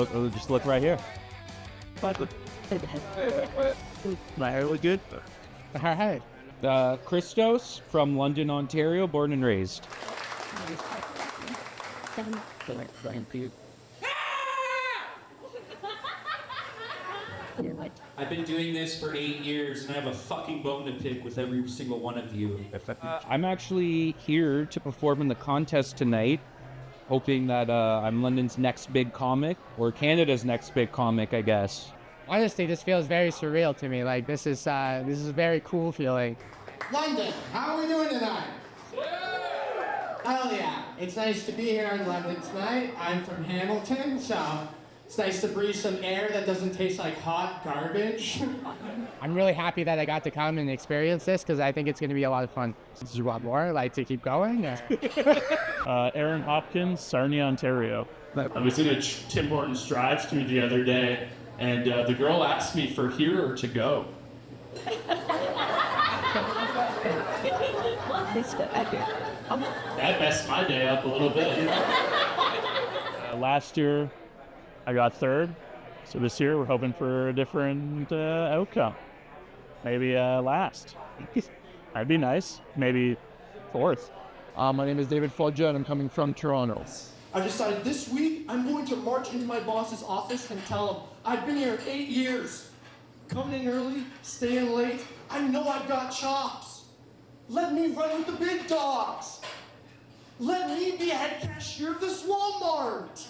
just look right here. My hair look good? Hi. Christos from London, Ontario, born and raised. I've been doing this for 8 years, and I have a fucking bone to pick with every single one of you. I'm actually here to perform in the contest tonight, hoping that I'm London's next big comic, or Canada's next big comic, I guess. Honestly, this feels very surreal to me. Like, this is a very cool feeling. London, how are we doing tonight? Hell yeah. It's nice to be here in London tonight. I'm from Hamilton, so it's nice to breathe some air that doesn't taste like hot garbage. I'm really happy that I got to come and experience this because I think it's going to be a lot of fun. Do you want more? Like, to keep going? Aaron Hopkins, Sarnia, Ontario. I was in a Tim Hortons drive-thru the other day, and the girl asked me for here or to go. That messed my day up a little bit. Last year, I got third. So this year, we're hoping for a different outcome. Maybe last. That'd be nice. Maybe fourth. My name is David Foggia, and I'm coming from Toronto. I decided this week I'm going to march into my boss's office and tell him I've been here 8 years. Coming in early, staying late. I know I've got chops. Let me run with the big dogs. Let me be a head cashier of this Walmart.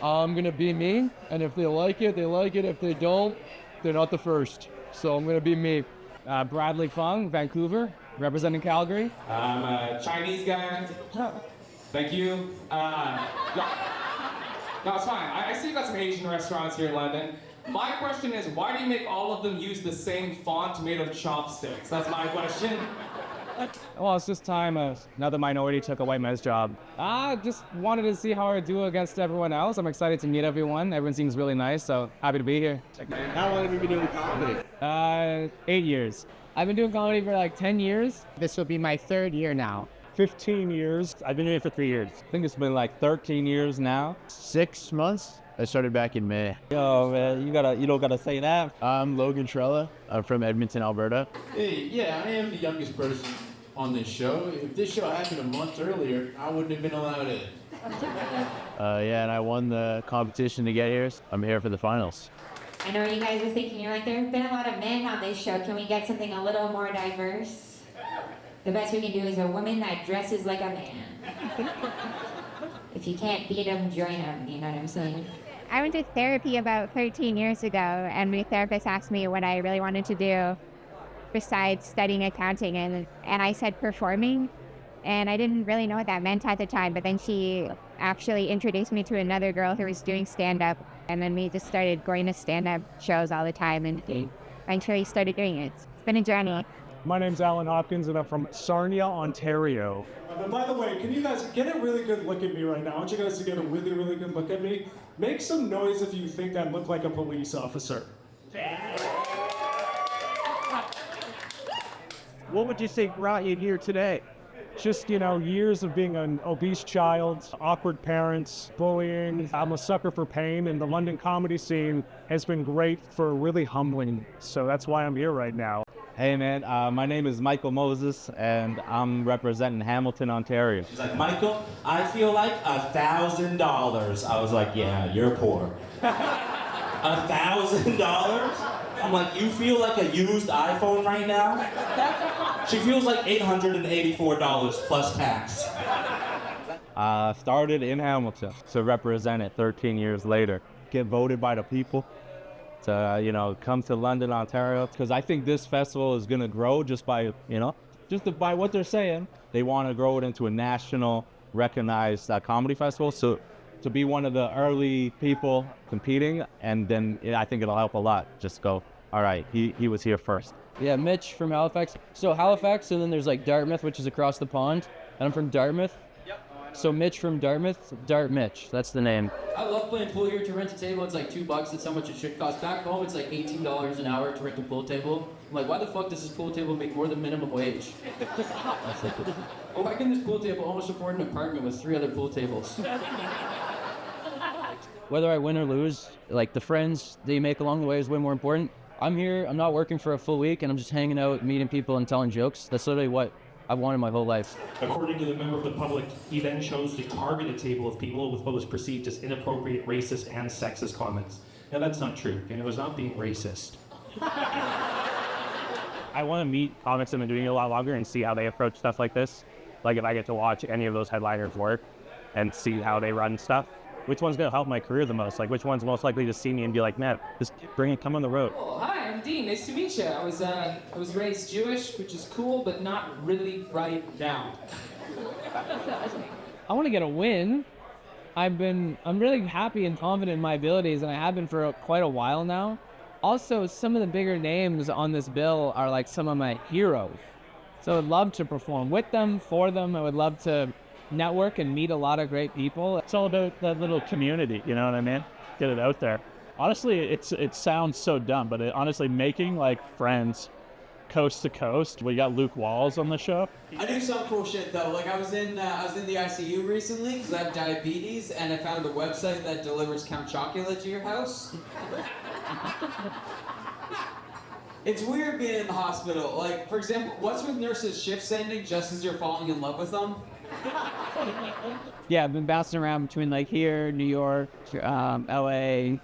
I'm gonna be me, and if they like it, they like it. If they don't, they're not the first. So I'm gonna be me. Bradley Fung, Vancouver, representing Calgary. I'm a Chinese guy. Thank you. No, it's fine. I see you got some Asian restaurants here in London. My question is, why do you make all of them use the same font made of chopsticks? That's my question. Well, it's just time another minority took a white man's job. Just wanted to see how I do against everyone else. I'm excited to meet everyone. Everyone seems really nice, so happy to be here. How long have you been doing comedy? 8 years. I've been doing comedy for like 10 years. This will be my 3rd year now. 15 years. I've been doing it for 3 years. I think it's been like 13 years now. 6 months. I started back in May. Yo, man, you don't gotta say that. I'm Logan Trella. I'm from Edmonton, Alberta. Hey, yeah, I am the youngest person on this show. If this show happened a month earlier, I wouldn't have been allowed in. Yeah, and I won the competition to get here. I'm here for the finals. I know you guys are thinking, you're like, there have been a lot of men on this show. Can we get something a little more diverse? The best we can do is a woman that dresses like a man. If you can't beat them, join them. You know what I'm saying? I went to therapy about 13 years ago, and my therapist asked me what I really wanted to do besides studying accounting, and I said performing, and I didn't really know what that meant at the time, but then she actually introduced me to another girl who was doing stand-up, and then we just started going to stand-up shows all the time, and eventually started doing it. It's been a journey. My name's Alan Hopkins, and I'm from Sarnia, Ontario. But by the way, can you guys get a really good look at me right now? I want you guys to get a really, really good look at me. Make some noise if you think I look like a police officer. What would you say brought you here today? Just, years of being an obese child, awkward parents, bullying. I'm a sucker for pain, and the London comedy scene has been great for really humbling. So that's why I'm here right now. Hey man, my name is Michael Moses, and I'm representing Hamilton, Ontario. She's like, Michael, I feel like $1,000. I was like, yeah, you're poor. $1,000? I'm like, you feel like a used iPhone right now? She feels like $884 plus tax. Started in Hamilton to represent it 13 years later. Get voted by the people to, come to London, Ontario, because I think this festival is going to grow just by, by what they're saying. They want to grow it into a national recognized comedy festival. So to be one of the early people competing, and then I think it'll help a lot. Just go, all right, he was here first. Yeah, Mitch from Halifax. So Halifax, and then there's like Dartmouth, which is across the pond, and I'm from Dartmouth. So Mitch from Dartmouth, Dart Mitch, that's the name. I love playing pool here. To rent a table, it's like $2. That's how much it should cost. Back home, it's like $18 an hour to rent a pool table. I'm like, why the fuck does this pool table make more than minimum wage? Why can this pool table almost afford an apartment with 3 other pool tables? whether I win or lose, like the friends that you make along the way is way more important. I'm here, I'm not working for a full week, and I'm just hanging out, meeting people, and telling jokes. That's literally what I've wanted my whole life. According to the member of the public, he then chose to target a table of people with what was perceived as inappropriate, racist, and sexist comments. Now, that's not true, and it was not being racist. I want to meet comics that have been doing it a lot longer and see how they approach stuff like this. Like if I get to watch any of those headliners work and see how they run stuff, which one's going to help my career the most? Like which one's most likely to see me and be like, man, just bring it, come on the road. Oh, hi, I'm Dean. Nice to meet you. I was raised Jewish, which is cool, but not really right now. I want to get a win. I'm really happy and confident in my abilities, and I have been for quite a while now. Also, some of the bigger names on this bill are like some of my heroes. So I'd love to perform with them, for them. I would love to network and meet a lot of great people. It's all about that little community, you know what I mean? Get it out there. Honestly, it sounds so dumb, but honestly, making like friends coast to coast. We got Luke Walls on the show. I do some cool shit though. Like I was in the ICU recently because I have diabetes, and I found a website that delivers Count Chocula to your house. It's weird being in the hospital. Like, for example, what's with nurses shifts ending just as you're falling in love with them? Yeah, I've been bouncing around between like here, New York, LA,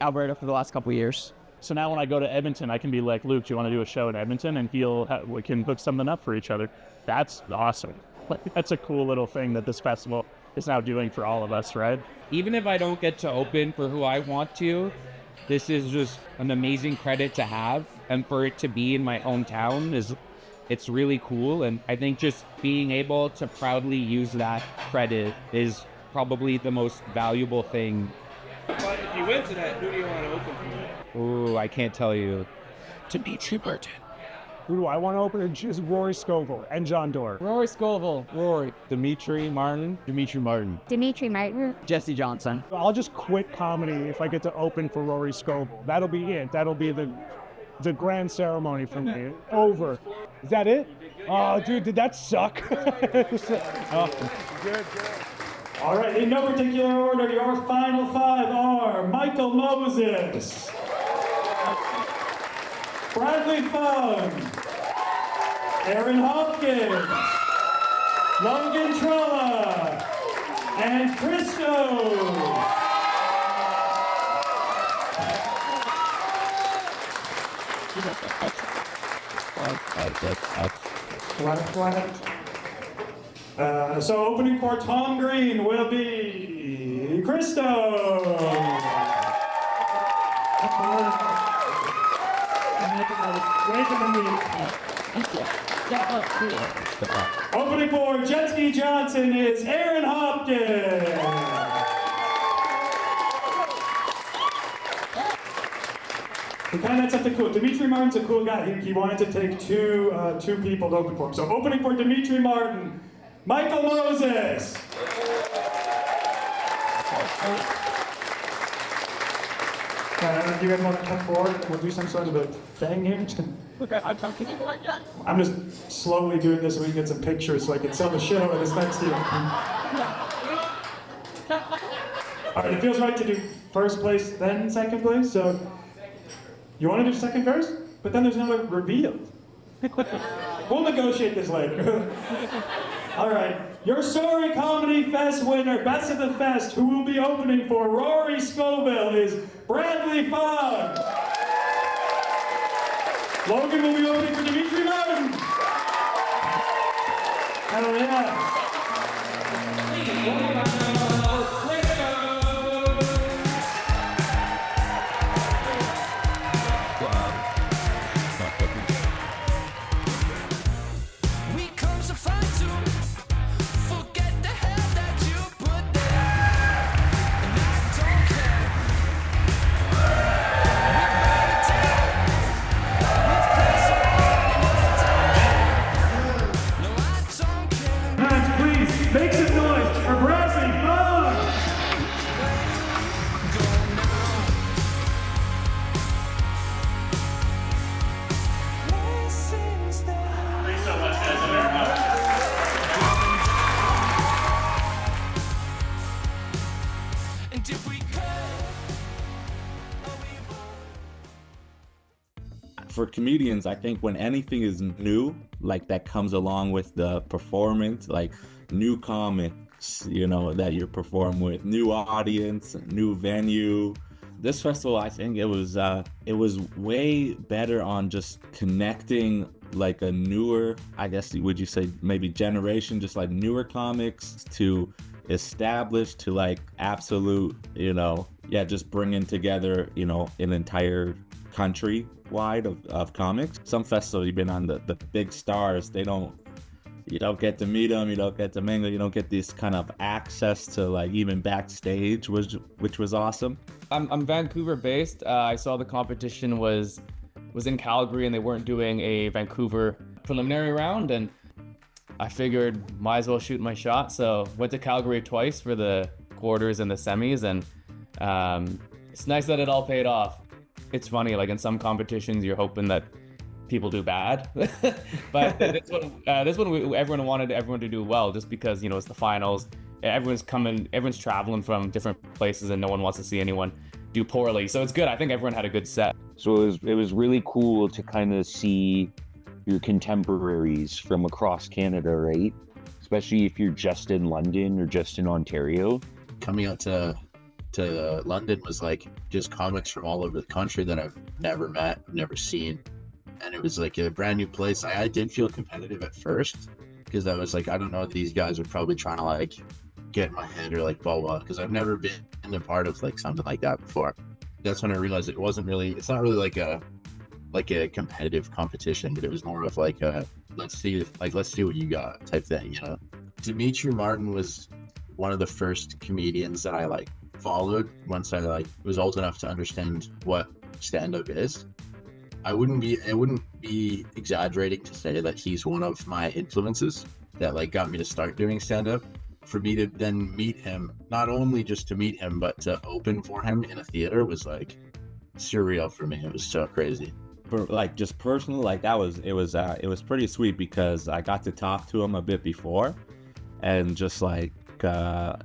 Alberta for the last couple of years. So now when I go to Edmonton, I can be like, Luke, do you want to do a show in Edmonton? And we can hook something up for each other. That's awesome. That's a cool little thing that this festival is now doing for all of us, right? Even if I don't get to open for who I want to, this is just an amazing credit to have. And for it to be in my hometown it's really cool. And I think just being able to proudly use that credit is probably the most valuable thing. But if you win tonight, who do you want to open for? Ooh, I can't tell you. Dimitri Martin. Who do I want to open? It's just Rory Scovel and John Doerr. Rory Scovel. Rory. Dimitri Martin. Dimitri Martin. Jesse Johnson. I'll just quit comedy if I get to open for Rory Scovel. That'll be it. That'll be the grand ceremony for me. Over. Is that it? Oh, dude, did that suck? Good. All right, in no particular order, your final five are Michael Moses, Bradley Fung, Aaron Hopkins, Logan Trella, and Christo. So opening for Tom Green will be Christo. Opening for Jet Ski Johnson is Aaron Hopkins. We kind of had something cool. Dimitri Martin's a cool guy. He wanted to take two people to open for him. So opening for Dimitri Martin, Michael Moses. Do you guys want to come forward? We'll do some sort of a thing here. I'm just slowly doing this so we can get some pictures so I can sell the shit out of this next year. All right, it feels right to do first place, then second place. So you want to do second first? But then there's no reveal. We'll negotiate this later. All right, your Sorry Comedy Fest winner, Best of the Fest, who will be opening for Rory Scovel, is Bradley Fung. Logan will be opening for Dimitri Martin. Hell yeah. Make some noise for Bradley for comedians, I think when anything is new, like that comes along with the performance, like new comics, you know, that you're performing with, new audience, new venue. This festival, I think it was way better on just connecting like a newer, I guess, would you say maybe generation, just like newer comics to established to like absolute, you know, yeah, just bringing together, you know, an entire country wide of comics. Some festivals you've been on, the big stars, you don't get to meet them, you don't get to mingle, you don't get this kind of access to like even backstage, which was awesome. I'm Vancouver based. I saw the competition was in Calgary and they weren't doing a Vancouver preliminary round, and I figured might as well shoot my shot. So went to Calgary twice for the quarters and the semis, and it's nice that it all paid off. It's funny, like in some competitions, you're hoping that people do bad, but this one, everyone wanted everyone to do well, just because, you know, it's the finals. Everyone's traveling from different places, and no one wants to see anyone do poorly. So it's good. I think everyone had a good set. So it was really cool to kind of see your contemporaries from across Canada, right? Especially if you're just in London or just in Ontario. Coming out to London was like just comics from all over the country that I've never met, never seen. And it was like a brand new place. I did feel competitive at first, because I was like, I don't know, these guys are probably trying to like get in my head or like blah blah, because I've never been a part of like something like that before. That's when I realized it's not really like a competitive competition, but it was more of like a let's see what you got type thing, you know. Dimitri Martin was one of the first comedians that I like followed once I like was old enough to understand what stand-up is. I wouldn't be exaggerating to say that he's one of my influences that like got me to start doing stand-up. For me to then meet him, not only just to meet him, but to open for him in a theater was like surreal for me. It was so crazy. For like just personally, like it was pretty sweet, because I got to talk to him a bit before, and just like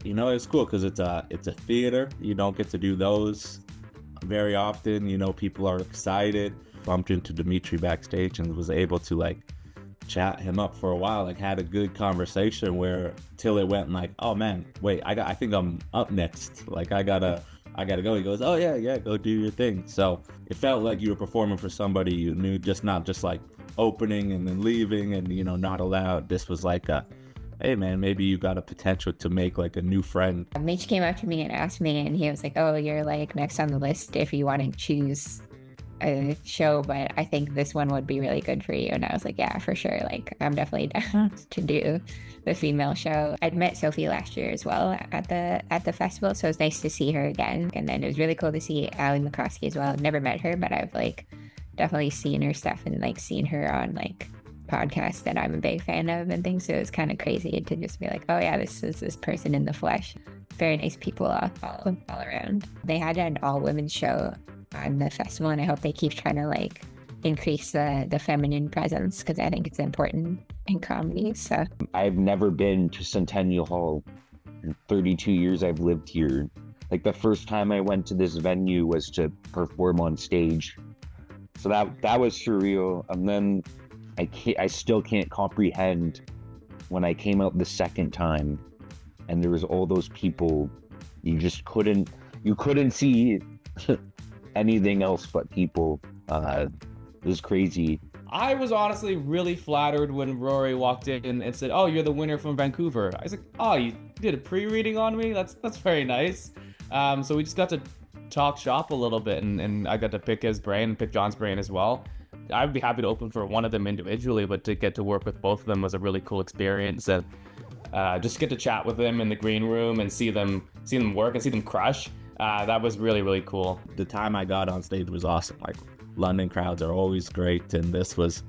you know, it's cool because it's a theater. You don't get to do those very often. You know, people are excited. Bumped into Dimitri backstage and was able to like chat him up for a while, like had a good conversation where till it went like, oh man, wait, I think I'm up next. Like I gotta go. He goes, oh yeah, go do your thing. So it felt like you were performing for somebody you knew, just not just like opening and then leaving and, you know, not allowed. This was like hey man, maybe you got a potential to make like a new friend. Mitch came up to me and asked me, and he was like, oh, you're like next on the list if you want to choose a show, but I think this one would be really good for you. And I was like, yeah, for sure. Like, I'm definitely down to do the female show. I'd met Sophie last year as well at the festival, so it was nice to see her again. And then it was really cool to see Ali McCroskey as well. I've never met her, but I've like definitely seen her stuff and like seen her on like podcasts that I'm a big fan of and things. So it was kind of crazy to just be like, oh yeah, this is this person in the flesh. Very nice people all around. They had an all-women's show on the festival, and I hope they keep trying to like increase the feminine presence, because I think it's important in comedy. So I've never been to Centennial Hall in 32 years I've lived here. Like the first time I went to this venue was to perform on stage, so that was surreal. And then I still can't comprehend when I came out the second time and there was all those people. You just couldn't see anything else but people. It was crazy. I was honestly really flattered when Rory walked in and said, oh, you're the winner from Vancouver. I was like, oh, you did a pre-reading on me? That's very nice. So we just got to talk shop a little bit, and I got to pick his brain and pick John's brain as well. I'd be happy to open for one of them individually, but to get to work with both of them was a really cool experience. And just get to chat with them in the green room and see them work and see them crush. That was really, really cool. The time I got on stage was awesome. Like, London crowds are always great, and this was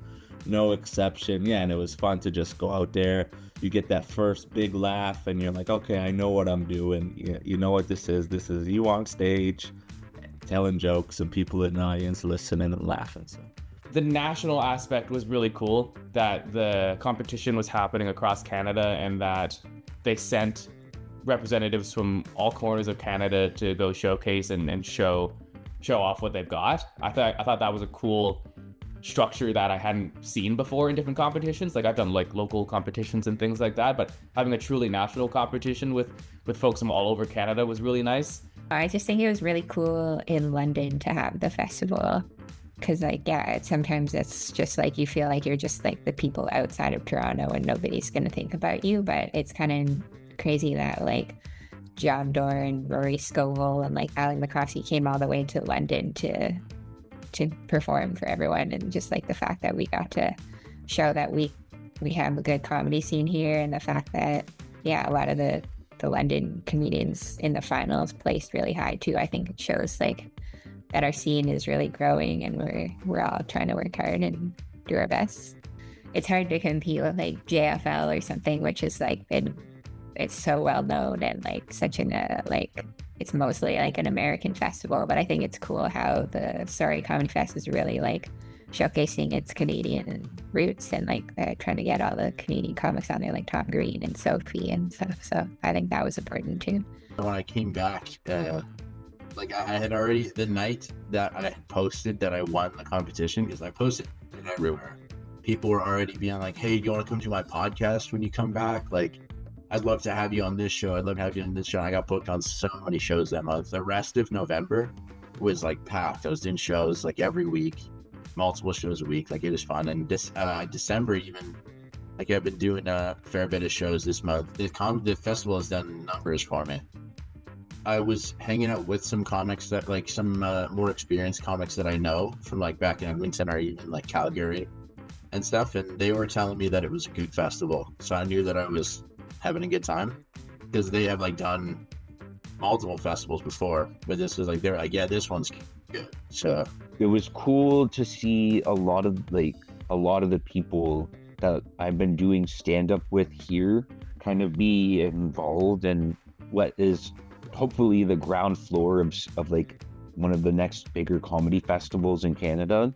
no exception. Yeah, and it was fun to just go out there. You get that first big laugh, and you're like, okay, I know what I'm doing. You know what this is. This is you on stage, telling jokes, and people in the audience listening and laughing. So the national aspect was really cool, that the competition was happening across Canada and that they sent representatives from all corners of Canada to go showcase and show off what they've got. I thought that was a cool structure that I hadn't seen before in different competitions. Like I've done like local competitions and things like that, but having a truly national competition with folks from all over Canada was really nice. I just think it was really cool in London to have the festival. Because, like, yeah, sometimes it's just like you feel like you're just like the people outside of Toronto and nobody's going to think about you. But it's kind of crazy that, like, John Doerr and Rory Scovel and, like, Ali McCroskey came all the way to London to perform for everyone. And just, like, the fact that we got to show that we have a good comedy scene here, and the fact that, yeah, a lot of the London comedians in the finals placed really high, too. I think it shows, like, that our scene is really growing, and we're all trying to work hard and do our best. It's hard to compete with like JFL or something, which is like it's so well known and like such like it's mostly like an American festival. But I think it's cool how the Sorry Comedy Fest is really like showcasing its Canadian roots, and like they're trying to get all the Canadian comics on there, like Tom Green and Sophie and stuff. So I think that was important too. When I came back, like I had already, the night that I posted that I won the competition, because I posted it everywhere, people were already being like, hey, do you want to come to my podcast when you come back? Like, I'd love to have you on this show. I'd love to have you on this show. And I got booked on so many shows that month. The rest of November was like packed. I was doing shows like every week, multiple shows a week. Like it was fun. And this December even, like I've been doing a fair bit of shows this month. The festival has done numbers for me. I was hanging out with some comics that like some more experienced comics that I know from like back in Edmonton or even like Calgary and stuff, and they were telling me that it was a good festival. So I knew that I was having a good time, because they have like done multiple festivals before, but this was like, they're like, yeah, this one's good. So it was cool to see a lot of the people that I've been doing stand-up with here kind of be involved in what is hopefully the ground floor of like one of the next bigger comedy festivals in Canada.